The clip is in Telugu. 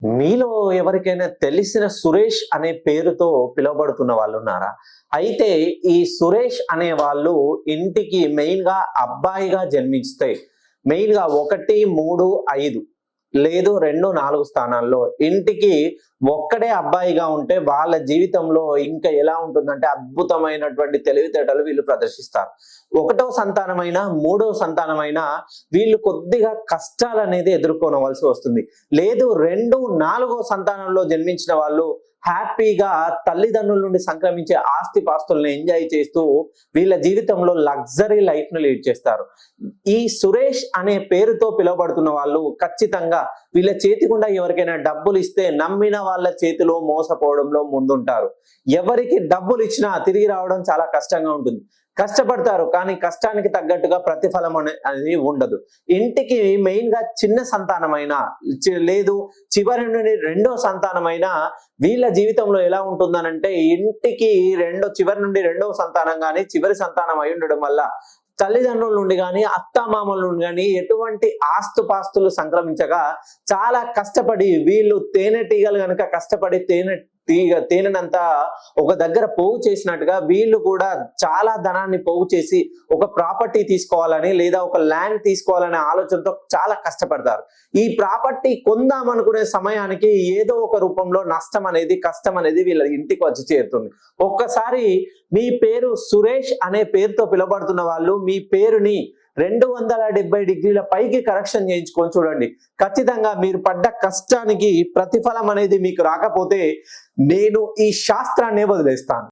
మీలో ఎవరికైనా తెలిసిన సురేష్ అనే పేరుతో పిలువబడుతున్న వాళ్ళున్నారా? అయితే ఈ సురేష్ అనే వాళ్ళు ఇంటికి మెయిన్‌గా అబ్బాయిగా జన్మిస్తే మెయిన్‌గా 1, 3, 5 లేదు 2, 4 స్థానాల్లో ఇంటికి ఒక్కడే అబ్బాయిగా ఉంటే వాళ్ళ జీవితంలో ఇంకా ఎలా ఉంటుందంటే అద్భుతమైనటువంటి తెలివితేటలు వీళ్ళు ప్రదర్శిస్తారు. ఒకటో సంతానమైనా, మూడో సంతానమైనా వీళ్ళు కొద్దిగా కష్టాలనేది ఎదుర్కొనవలసి వస్తుంది. లేదు 2, 4 సంతానంలో జన్మించిన వాళ్ళు హ్యాపీగా తల్లిదండ్రుల నుండి సంక్రమించే ఆస్తిపాస్తుల్ని ఎంజాయ్ చేస్తూ వీళ్ళ జీవితంలో లగ్జరీ లైఫ్‌ని లీడ్ చేస్తారు. ఈ సురేష్ అనే పేరుతో పిలువబడుతున్న వాళ్ళు ఖచ్చితంగా వీళ్ళ చేతి గుండా ఎవరికైనా డబ్బులిస్తే నమ్మిన వాళ్ళ చేతిలో మోసపోవడంలో ముందుంటారు. ఎవరికి డబ్బులిచ్చినా తిరిగి రావడం చాలా కష్టంగా ఉంటుంది. కష్టపడతారు కానీ కష్టానికి తగ్గట్టుగా ప్రతిఫలం అనేది ఉండదు. ఇంటికి మెయిన్‌గా చిన్న సంతానమైనా లేదు చివరి నుండి రెండో సంతానమైనా వీళ్ళ జీవితంలో ఎలా ఉంటుందనంటే ఇంటికి చివరి నుండి రెండవ సంతానం గాని చివరి సంతానం అయి ఉండడం వల్ల తల్లిదండ్రుల నుండి గాని, అత్తామామల నుండి గాని ఎటువంటి ఆస్తుపాస్తులు సంక్రమించగా చాలా కష్టపడి వీళ్ళు తేనెటీగలు గనుక కష్టపడి తేనెనంతా ఒక దగ్గర పోగు చేసినట్టుగా వీళ్ళు కూడా చాలా ధనాన్ని పోగు చేసి ఒక ప్రాపర్టీ తీసుకోవాలని లేదా ఒక ల్యాండ్ తీసుకోవాలనే ఆలోచనతో చాలా కష్టపడతారు. ఈ ప్రాపర్టీ కొందామనుకునే సమయానికి ఏదో ఒక రూపంలో కష్టం అనేది వీళ్ళ ఇంటికి వచ్చి చేరుతుంది. ఒక్కసారి మీ పేరు సురేష్ అనే పేరుతో పిలువబడుతున్న వాళ్ళు మీ పేరుని 270 డిగ్రీల పైకి కరెక్షన్ చేయించుకొని చూడండి. ఖచ్చితంగా మీరు పడ్డ కష్టానికి ప్రతిఫలం అనేది మీకు రాకపోతే నేను ఈ శాస్త్రాన్నే వదిలేస్తాను.